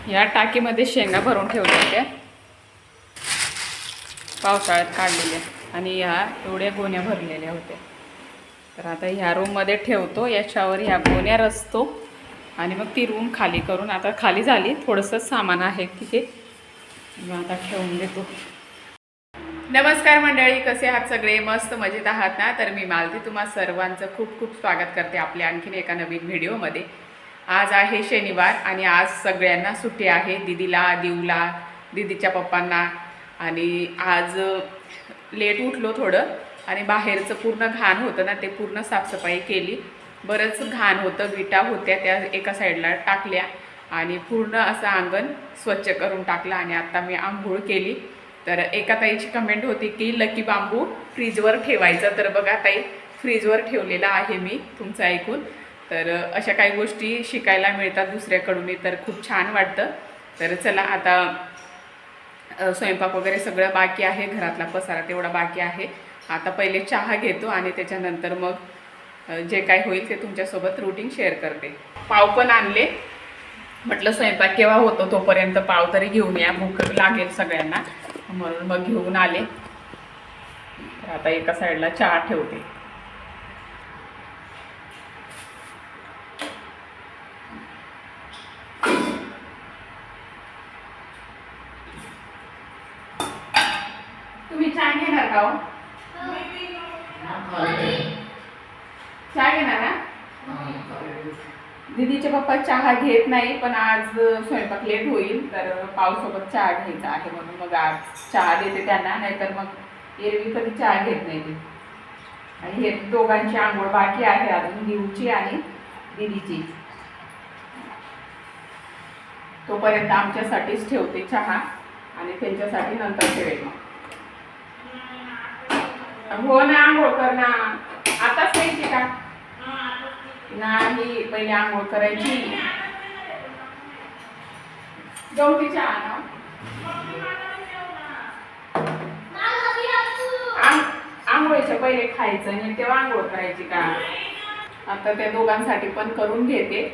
या टाकीमध्ये शेंगा भरून ठेवल्या होत्या पावसाळ्यात काढलेल्या आणि ह्या एवढ्या गोण्या भरलेल्या होत्या. तर आता ह्या रूममध्ये ठेवतो, याच्यावर ह्या गोण्या रचतो आणि मग ती रूम खाली करून आता खाली झाली. थोडंसं सामान आहे तिथे, मग आता ठेवून देतो. नमस्कार मंडळी, कसे आहात सगळे? मस्त मजेत आहात ना? तर मी मालती तुम्हा सर्वांचं खूप खूप स्वागत करते आपल्या आणखीन एका नवीन व्हिडिओमध्ये. आज आहे शनिवार आणि आज सगळ्यांना सुट्टी आहे. दीदीला, दिवला, दीदीच्या पप्पांना. आणि आज लेट उठलो थोडं आणि बाहेरचं पूर्ण घाण होतं ना, ते पूर्ण साफसफाई केली. बरंच घाण होतं, विटा होत्या त्या एका साईडला टाकल्या आणि पूर्ण असं अंगण स्वच्छ करून टाकलं. आणि आता मी आंघोळ केली. तर एका ताईची कमेंट होती की लकी बांबू फ्रीजवर ठेवायचं. तर बघा ताई, फ्रीजवर ठेवलेला आहे मी तुमचं ऐकून. तर अशा काही गोष्टी शिकायला मिळतात दुसऱ्याकडून, तर खूप छान वाटतं. तर चला, आता स्वयंपाक वगैरे सगळं बाकी आहे, घरातला पसारा तेवढा बाकी आहे. आता पहिले चहा घेतो आणि त्याच्यानंतर मग जे काय होईल ते तुमच्यासोबत रुटीन शेअर करते. पाव पण आणले, म्हटलं स्वयंपाक केव्हा होतो तोपर्यंत पाव तरी घेऊन या, भूक लागेल सगळ्यांना, म्हणून मग घेऊन आले. तर आता एका साईडला चहा ठेवते. तुम्ही चहा घेणार का हो? चहा घेणार ना? दीदीचे पप्पा चहा घेत नाही, पण आज स्वयंपाक लेट होईल तर पावसोबत चहा घ्यायचा आहे, म्हणून मग आज चहा देते त्यांना. नाहीतर मग एरवी कधी चहा घेत नाही ते. आणि हे दोघांची आंघोळ बाकी आहे अजून, दिवची आणि दीदीची. तोपर्यंत आमच्यासाठीच ठेवते चहा आणि त्यांच्यासाठी नंतर ठेवेल. मग हो ना, आंघोळ कर ना. आताच घ्यायची का? नाही, पहिले आंघोळ करायची. गवती चहा ना. आंघोळीच्या पहिले खायचं आणि तेव्हा आंघोळ करायची का? आता त्या दोघांसाठी पण करून घेते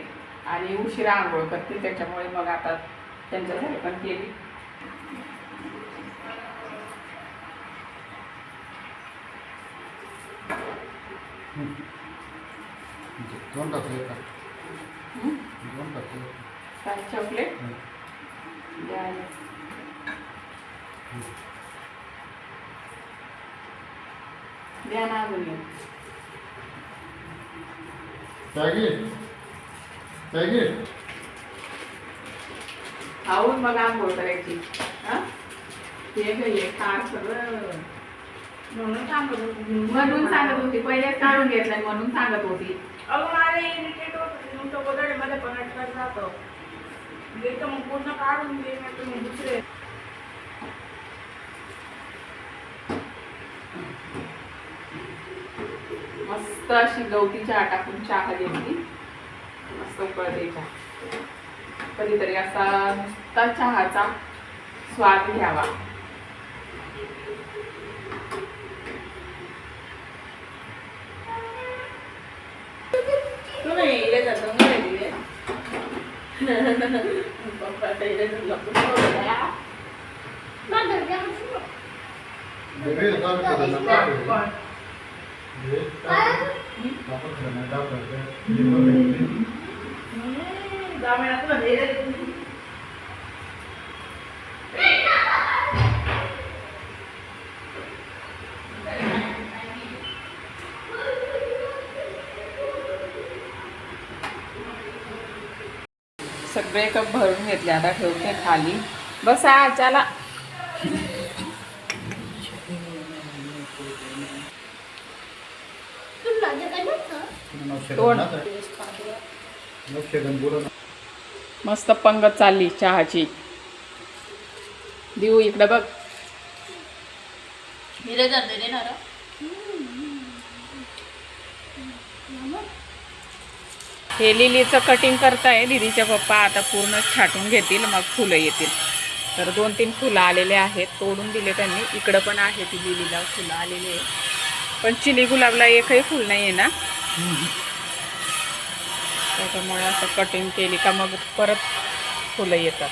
आणि उशिरा आंघोळ करते, त्याच्यामुळे मग आता त्यांच्यासाठी पण केली. दोन टाकले का? काय चॉकलेट द्या ना अजून. खाऊन मग आंघोळ करायची. हे घे खार सगळं म्हणून सांगत होती. पहिले काढून घेतलं म्हणून सांगत होती. मला इरिटेट होत तुमच्या गोदडीमध्ये पण अटकत जातो. मग पूर्ण काढून दे, नाही तर मग दुसरे. मस्त अशी गवती चहा टाकून चहा घेतली, मस्त उकळते चहा. कधीतरी असा नुसता चहाचा स्वाद घ्यावा. सगळे कप भरून घेतले, आता ठेवते खाली. बसा चला. मस्त पंगत चालली चहाची. देऊ इकडे बघ. हे लिलीचं कटिंग करताय दीदीचे पप्पा. आता पूर्ण छाटून घेतील, मग फुलं येतील. तर 2-3 फुलं आलेले आहेत, तोडून दिले त्यांनी. इकडं पण आहे ती लिलीला फुलं आलेली आहे, पण चिनी गुलाबला एकही फुल नाही आहे ना. त्याच्यामुळे असं कटिंग केली का मग परत फुलं येतात.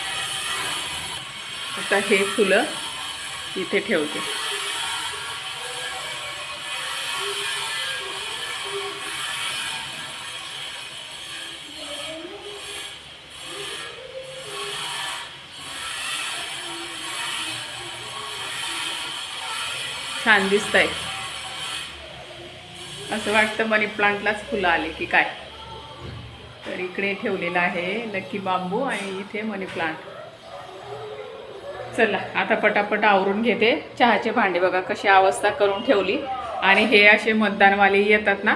आता हे फुलं इथे ठेवते. छान दिसतंय. असं वाटतं मनी प्लांटलाच फुलं आले की काय. तर इकडे ठेवलेलं आहे लकी बांबू आणि इथे मनी प्लांट. चला आता पटापट आवरून घेते. चहाचे भांडे बघा कशी अवस्था करून ठेवली. आणि हे असे मतदानवाले येतात ना,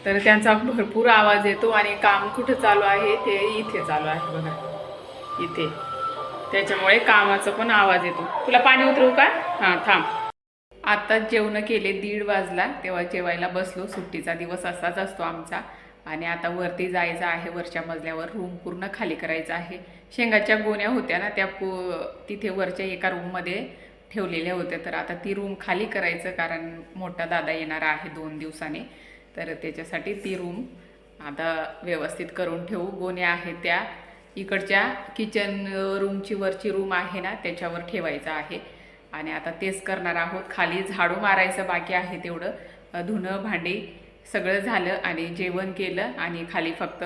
तर त्यांचा भरपूर आवाज येतो. आणि काम कुठं चालू आहे ते इथे चालू आहे बघा, इथे. त्याच्यामुळे कामाचा पण आवाज येतो. तुला पाणी उतरवू का? हां थांब. आत्ताच जेवण केले, 1:30 वाजला तेव्हा जेवायला बसलो. सुट्टीचा दिवस असाच असतो आमचा. आणि आता वरती जायचं आहे, वरच्या मजल्यावर रूम पूर्ण खाली करायचं आहे. शेंगाच्या गोण्या होत्या ना त्या तिथे वरच्या एका रूममध्ये ठेवलेल्या होत्या. तर आता ती रूम खाली करायचं, कारण मोठा दादा येणार आहे 2 दिवसाने. तर त्याच्यासाठी ती रूम आता व्यवस्थित करून ठेवू. गोण्या आहेत त्या इकडच्या किचन रूमची वरची रूम आहे ना त्याच्यावर ठेवायचं आहे. आणि आता तेच करणार आहोत. खाली झाडू मारायचं बाकी आहे तेवढं. धुणं भांडी सगळं झालं आणि जेवण केलं आणि खाली फक्त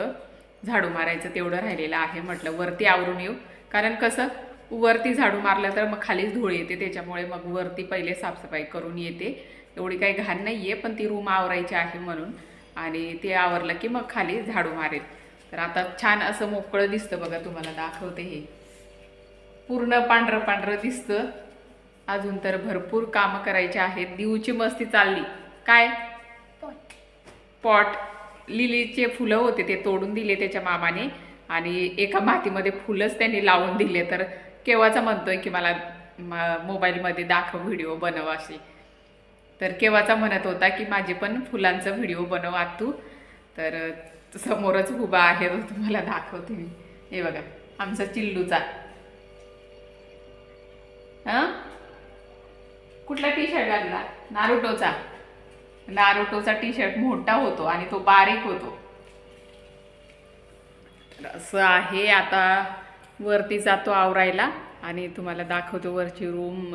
झाडू मारायचं तेवढं राहिलेलं आहे. म्हटलं वरती आवरून येऊ, कारण कसं वरती झाडू मारलं तर मग खालीच धूळ येते. त्याच्यामुळे मग वरती पहिले साफसफाई करून येते. एवढी काही घाण नाही आहे, पण ती रूम आवरायची आहे म्हणून. आणि ते आवरलं की मग खाली झाडू मारेल. तर आता छान असं मोकळं दिसतं बघा, तुम्हाला दाखवते. हे पूर्ण पांढरं पांढरं दिसतं. अजून तर भरपूर कामं करायची आहेत. दिवची मस्ती चालली. काय? पॉट लिलीचे फुलं होते ते तोडून दिले त्याच्या मामाने. आणि एका मातीमध्ये फुलंच त्यांनी लावून दिले. तर केव्हाचा म्हणतोय की मला मोबाईलमध्ये दाखव, व्हिडिओ बनव अशी. तर केव्हाचा म्हणत होता की माझे पण फुलांचं व्हिडिओ बनव आतू. तर समोरच उभा आहे, तो तुम्हाला दाखवते मी. हे बघा आमचा चिल्लूचा. हां कुठला टी शर्ट घातला? नारुटोचा. नारुटोचा टी शर्ट मोठा होतो आणि तो बारीक होतो. असं आहे. आता वरती जातो आवरायला आणि तुम्हाला दाखवतो वरची रूम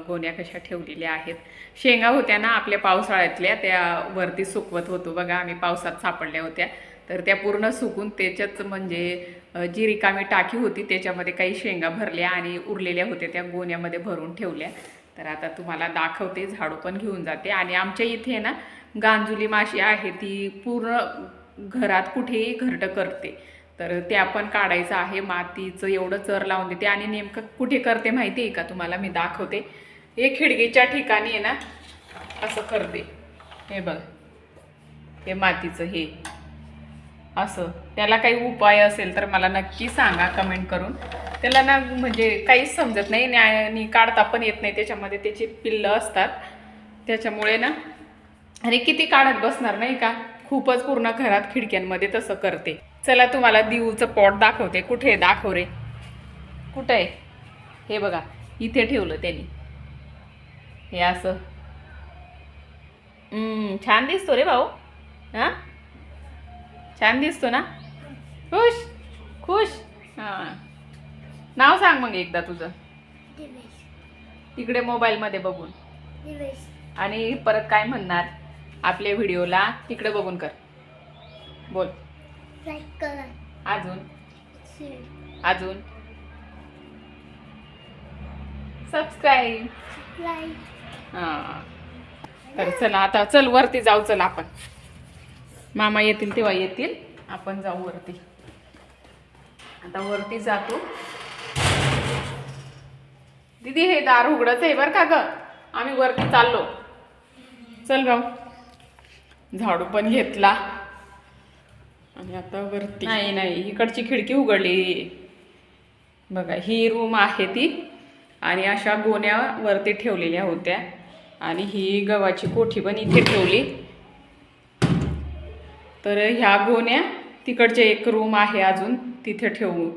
गोण्या कशा ठेवलेल्या आहेत. शेंगा होत्या ना आपल्या पावसाळ्यातल्या, त्या वरती सुकवत होतो बघा आम्ही. पावसात सापडल्या होत्या तर त्या पूर्ण सुकून त्याच्यात म्हणजे जी रिकामी टाकी होती त्याच्यामध्ये काही शेंगा भरल्या आणि उरलेल्या होत्या त्या गोण्यामध्ये भरून ठेवल्या. तर आता तुम्हाला दाखवते, झाडू पण घेऊन जाते. आणि आमच्या इथे ना गांजुली माशी आहे, ती पूर्ण घरात कुठेही घरटं करते. तर ते आपण काढायचं आहे. मातीचं एवढं चर लावून देते. आणि नेमकं कुठे करते माहिती आहे का तुम्हाला? मी दाखवते. हे खिडकीच्या ठिकाणी आहे ना असं करते. हे बघ, हे मातीचं हे असं. त्याला काही उपाय असेल तर मला नक्की सांगा कमेंट करून. त्याला ना म्हणजे काहीच समजत नाही आणि काढता पण येत नाही. त्याच्यामध्ये त्याची पिल्लं असतात. त्याच्यामुळे ना आणि किती काढत बसणार नाही का. खूपच पूर्ण घरात खिडक्यांमध्ये तसं करते. चला तुम्हाला दिवचं पॉट दाखवते. कुठे आहे? दाखव रे. कुठं आहे? हे बघा इथे ठेवलं त्यांनी. हे असं छान दिसतो रे भाऊ. हां छान दिसतो ना? खुश खुश. हां नाव सांग मग एकदा तुझं, तिकडे मोबाईलमध्ये बघून. आणि परत काय म्हणणार आपल्या व्हिडिओला तिकडे बघून कर. बोल. अजून अजून सबस्क्राईब. हां तर चला आता चल वरती जाऊ. चल आपण, मामा येतील तेव्हा येतील, आपण जाऊ वरती. आता वरती जातो. दीदी हे दार उघडच आहे बरं का ग. आम्ही वरती चाललो. चल भाऊ. झाडू पण घेतला आणि आता वरती. नाही इकडची खिडकी उघडली बघा. ही रूम आहे ती. आणि अशा गोण्या वरती ठेवलेल्या होत्या. आणि ही गव्हाची कोठी पण इथे ठेवली. तर ह्या गोण्या तिकडचे एक रूम आहे अजून तिथे ठेवू,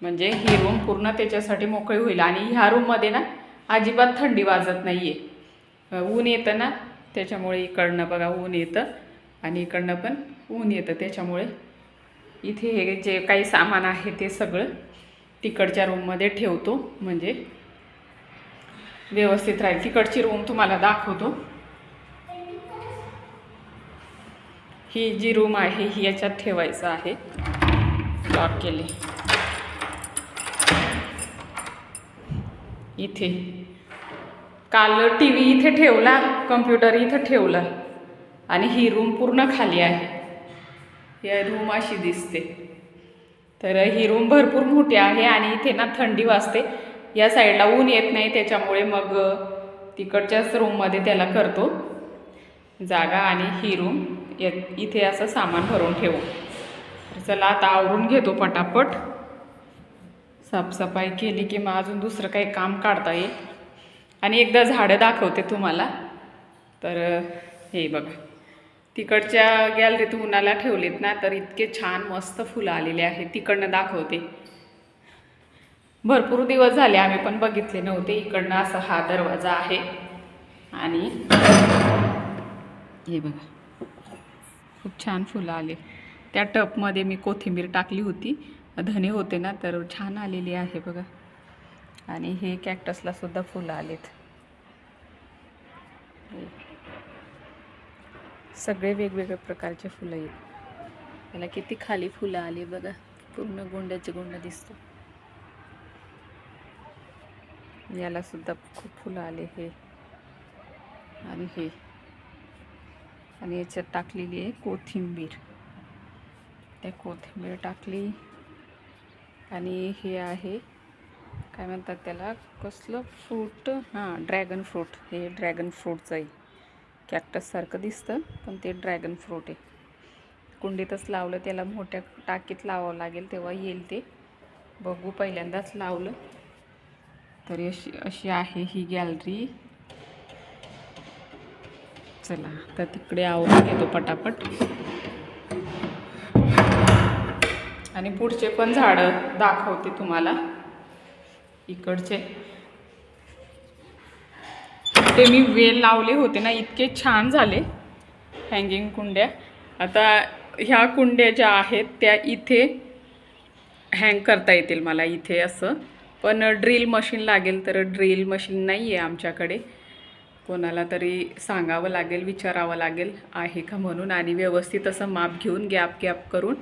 म्हणजे ही रूम पूर्ण त्याच्यासाठी मोकळी होईल. आणि ह्या रूममध्ये ना अजिबात थंडी वाजत नाही आहे. ऊन येतं ना त्याच्यामुळे इकडनं बघा ऊन येतं आणि इकडनं पण ऊन येतं. त्याच्यामुळे इथे हे जे काही सामान आहे ते सगळं तिकडच्या रूममध्ये ठेवतो, म्हणजे व्यवस्थित राहील. तिकडची रूम तुम्हाला दाखवतो. ही जी रूम आहे ही याच्यात ठेवायचं आहे. लॉक केली. इथे काल टी व्ही इथे ठेवला, कम्प्युटर इथं ठेवला आणि ही रूम पूर्ण खाली आहे. या रूम अशी दिसते. तर ही रूम भरपूर मोठी आहे आणि इथे ना थंडी वाजते. या साईडला ऊन येत नाही, त्याच्यामुळे मग तिकडच्याच रूममध्ये त्याला करतो जागा. आणि ही रूम इथे असं सामान भरून ठेवू. तर चला आता आवरून घेतो पटापट. साफसफाई केली की मग अजून दुसरं काही काम काढता येईल. आणि एकदा झाडं दाखवते तुम्हाला. तर हे बघा, तिकडच्या गॅलरीत उन्हाला ठेवलेत ना, तर इतके छान मस्त फुलं आलेले आहेत. तिकडनं दाखवते. भरपूर दिवस झाले आम्ही पण बघितले नव्हते. इकडनं असा हा दरवाजा आहे आणि हे बघा खूप छान फुलं आले. त्या टपमध्ये मी कोथिंबीर टाकली होती, धने होते ना, तर छान आलेली आहे बघा. आणि हे कॅक्टसला सुद्धा फुलं आलेत. सगळे वेगवेगळ्या प्रकारचे फुलं आहेत. त्याला किती खाली फुलं आली बघा, पूर्ण गोंड्याचे गोंडा दिसतो. याला सुद्धा खूप फुलं आले. हे आणि हे आणि याच्यात टाकलेली आहे कोथिंबीर. त्या कोथिंबीर टाकली. आणि हे आहे काय म्हणतात त्याला, कसलं फ्रूट, हां ड्रॅगन फ्रूट. हे ड्रॅगन फ्रूटचं आहे. कॅक्टससारखं दिसतं पण ते ड्रॅगन फ्रूट आहे. कुंडीतच लावलं, त्याला मोठ्या टाकीत लावावं लागेल तेव्हा येईल ते. बघू, पहिल्यांदाच लावलं. तर अशी आहे ही गॅलरी. चला तर तिकडे आवरून घेतो पटापट. आणि पुढचे पण झाडं दाखवते तुम्हाला. इकडचे ते मी वेल लावले होते ना, इतके छान झाले हँगिंग कुंड्या. आता ह्या कुंड्या ज्या आहेत त्या इथे हँग करता येतील मला इथे असं. पण ड्रिल मशीन लागेल, तर ड्रिल मशीन नाही आहे आमच्याकडे. कोणाला तरी सांगावं लागेल, विचारावं लागेल आहे का म्हणून. आणि व्यवस्थित असं माप घेऊन गॅप करून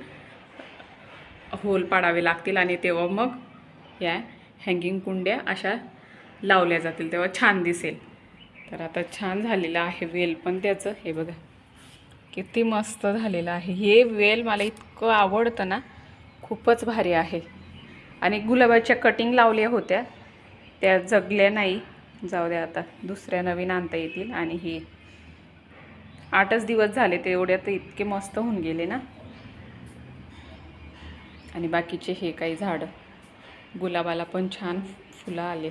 होल पाडावे लागतील. आणि तेव्हा मग या हँगिंग कुंड्या अशा लावल्या जातील, तेव्हा छान दिसेल. तर आता छान झालेलं आहे वेल पण त्याचं. हे बघा किती मस्त झालेलं आहे. हे वेल मला इतकं आवडतं ना, खूपच भारी आहे. आणि गुलाबाच्या कटिंग लावल्या होत्या, त्या जगल्या नाही. जाऊ द्या, आता दुसऱ्या नवीन आणता येतील. आणि हे 8च दिवस झाले, ते एवढ्यात इतके मस्त होऊन गेले ना. आणि बाकीचे हे काही झाडं, गुलाबाला पण छान फुलं आले.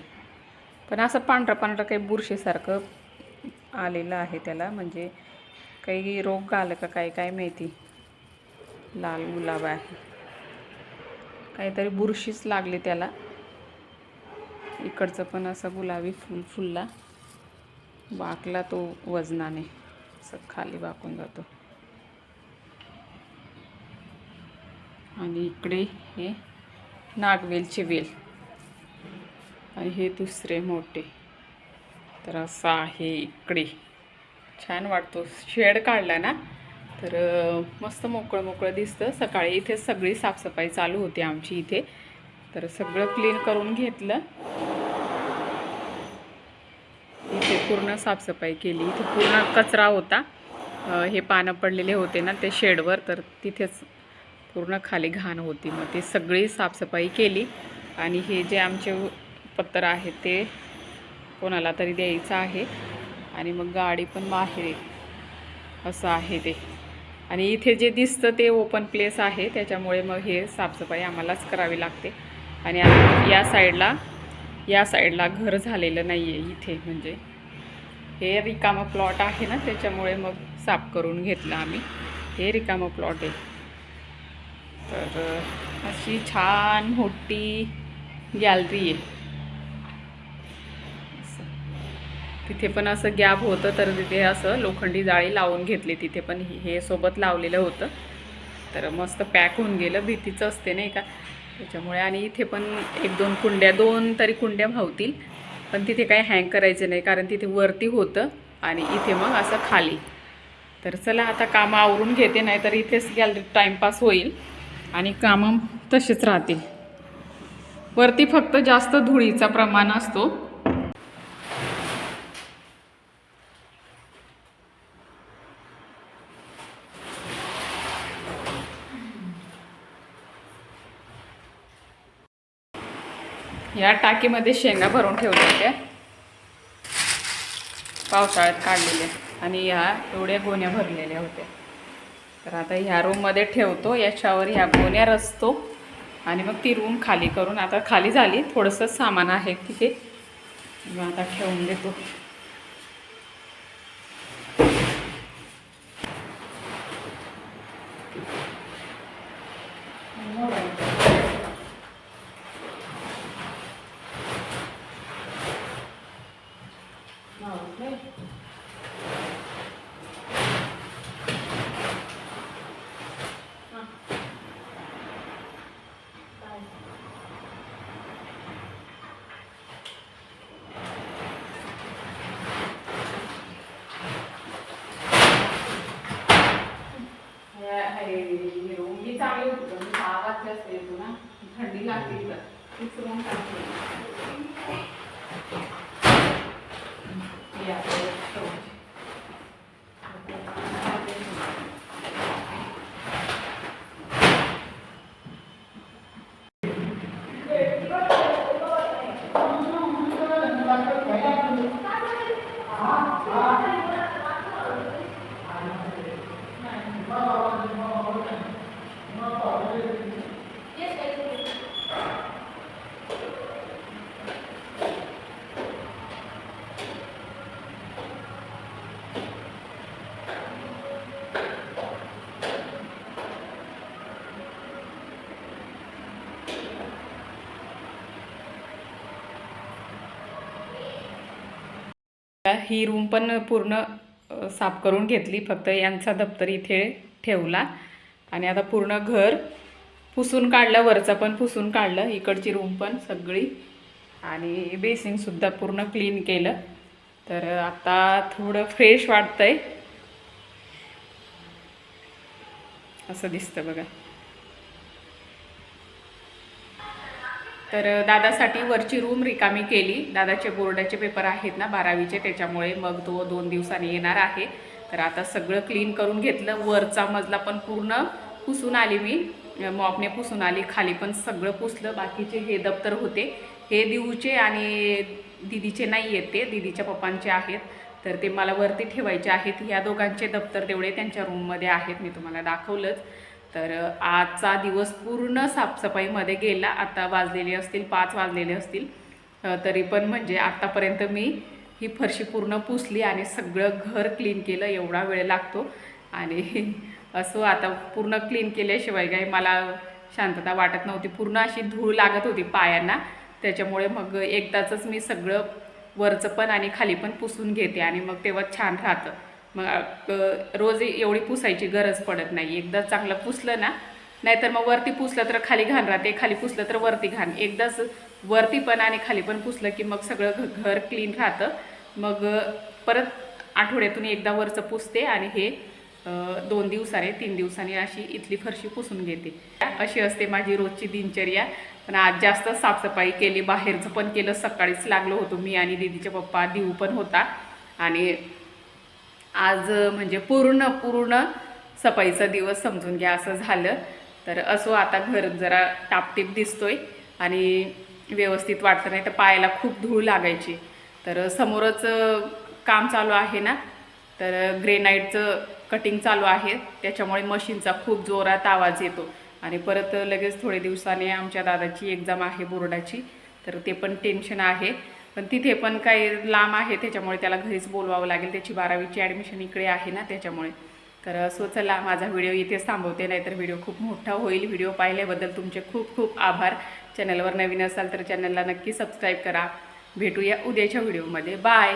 पण असं पांढरं काही बुरशीसारखं आलेलं आहे त्याला, म्हणजे काही रोग आलं का काय माहिती. लाल गुलाब आहे, काहीतरी बुरशीच लागली त्याला. इकडचं पण असं गुलाबी फुलला वाकला तो वजनाने, असं खाली वाकून जातो. आणि इकडे हे नागवेलचे वेल आणि हे दुसरे मोठे. तर असं आहे इकडे. छान वाटतो. शेड काढला ना तर मस्त मोकळं दिसतं. सकाळी इथे सगळी साफसफाई चालू होती आमची इथे. तर सगळं क्लीन करून घेतलं. इथे पूर्ण साफसफाई केली. इथे पूर्ण कचरा होता. हे पानं पडलेले होते ना ते शेडवर, तर तिथेच पूर्ण खाली घाण होती. मग ते सगळी साफसफाई केली. आणि हे जे आमचे पत्तर आहे ते कोणाला तरी द्यायचं आहे. आणि मग गाडी पण बाहेर आहे, असं आहे ते. आणि इथे जे दिसतं ते ओपन प्लेस आहे, त्याच्यामुळे मग हे साफसफाई आम्हालाच करावी लागते. आणि या साईडला घर झालेलं नाही आहे इथे, म्हणजे हे रिकामं प्लॉट आहे ना, त्याच्यामुळे मग साफ करून घेतलं आम्ही. हे रिकामं प्लॉट आहे. तर अशी छान मोठी गॅलरी आहे. तिथे पण असं गॅप होतं, तर तिथे असं लोखंडी जाळी लावून घेतली. तिथे पण हे सोबत लावलेलं होतं, तर मस्त पॅक होऊन गेलं. भीतीचं असते नाही का, त्याच्यामुळे. आणि इथे पण 1-2 कुंड्या, 2 तरी कुंड्या भावतील, पण तिथे काही हँग करायचं नाही कारण तिथे वरती होतं आणि इथे मग असं खाली. तर चला आता कामं आवरून घेते, नाही तर इथेच गॅलरीत टाईमपास होईल आणि कामं तसेच राहतील. वरती फक्त जास्त धुळीचा प्रमाण असतो. या टाकीमध्ये शेंगा भरून ठेवल्या होत्या पावसाळ्यात काढलेल्या, आणि ह्या एवढ्या गोण्या भरलेल्या होत्या. तर आता ह्या रूममध्ये ठेवतो, याच्यावर ह्या गोण्या रचतो आणि मग ती रूम खाली करून, आता खाली झाली, थोडंसं सामान आहे तिथे, मग आता ठेवून देतो. मी चांगली होती, पण आवाज जास्त येतो ना, थंडी लागते तर तीच रूम टाकते. ही रूम पण पूर्ण साफ करून घेतली, फक्त यांचा दप्तर इथे ठेवला आणि आता पूर्ण घर पुसून काढलं, वरचा पण पुसून काढलं, इकडची रूम पण सगळी, आणि बेसिनसुद्धा पूर्ण क्लीन केलं. तर आता थोडं फ्रेश वाटतंय, असं दिसतं बघा. तर दादासाठी वरची रूम रिकामी केली, दादाचे बोर्डाचे पेपर आहेत ना 12वीचे, त्याच्यामुळे मग तो 2 दिवसांनी येणार आहे. तर आता सगळं क्लीन करून घेतलं, वरचा मजला पण पूर्ण पुसून आली मी, मॉपने पुसून आली, खाली पण सगळं पुसलं. बाकीचे हे दप्तर होते, हे दिऊचे आणि दिदीचे नाही आहेत, ते दिदीच्या पप्पांचे आहेत, तर ते मला वरती ठेवायचे आहेत. ह्या दोघांचे दप्तर तेवढे त्यांच्या रूममध्ये आहेत, मी तुम्हाला दाखवलंच. तर आजचा दिवस पूर्ण साफसफाईमध्ये गेला. आता वाजलेले असतील 5 वाजलेले असतील, तरी पण म्हणजे आत्तापर्यंत मी ही फरशी पूर्ण पुसली आणि सगळं घर क्लीन केलं. एवढा वेळ लागतो आणि असं आता पूर्ण क्लीन केल्याशिवाय काही मला शांतता वाटत नव्हती. पूर्ण अशी धूळ लागत होती पायांना, त्याच्यामुळे मग एकदाच मी सगळं वरचं पण आणि खाली पण पुसून घेते आणि मग तेव्हा छान राहतं. मग रोज एवढी पुसायची गरज पडत नाही, एकदा चांगलं पुसलं ना, नाहीतर मग वरती पुसलं तर खाली घाण राहते, खाली पुसलं तर वरती घाण. एकदाच वरती पण आणि खाली पण पुसलं की मग सगळं घर क्लीन राहतं. मग परत आठवड्यातून एकदा वरचं पुसते आणि हे 2 दिवसाने 3 दिवसांनी अशी इथली फरशी पुसून घेते. अशी असते माझी रोजची दिनचर्या. पण आज जास्त साफसफाई केली, बाहेरचं पण केलं, सकाळीच लागलो होतो मी आणि दीदीचे पप्पा, दिऊ पण होता, आणि आज म्हणजे पूर्ण सफाईचा दिवस समजून घ्या असं झालं. तर असो, आता घर जरा टापटीप दिसतोय आणि व्यवस्थित वाटतं, नाही तर पायाला खूप धूळ लागायची. तर समोरच काम चालू आहे ना, तर ग्रेनाईटचं कटिंग चालू आहे, त्याच्यामुळे मशीनचा खूप जोरात आवाज येतो. आणि परत लगेच थोडे दिवसाने आमच्या दादाची एक्झाम आहे बोर्डाची, तर ते पण टेन्शन आहे. पण तिथे पण काही लांब आहे, त्याच्यामुळे त्याला घरीच बोलवावं लागेल, त्याची 12वीची ॲडमिशन इकडे आहे ना, त्याच्यामुळे. तर असो, चला माझा व्हिडिओ इथेच थांबवते, नाहीतर व्हिडिओ खूप मोठा होईल. व्हिडिओ पाहिल्याबद्दल तुमचे खूप खूप आभार. चॅनलवर नवीन असाल तर चॅनलला नक्की सबस्क्राईब करा. भेटूया उद्याच्या व्हिडिओमध्ये. बाय.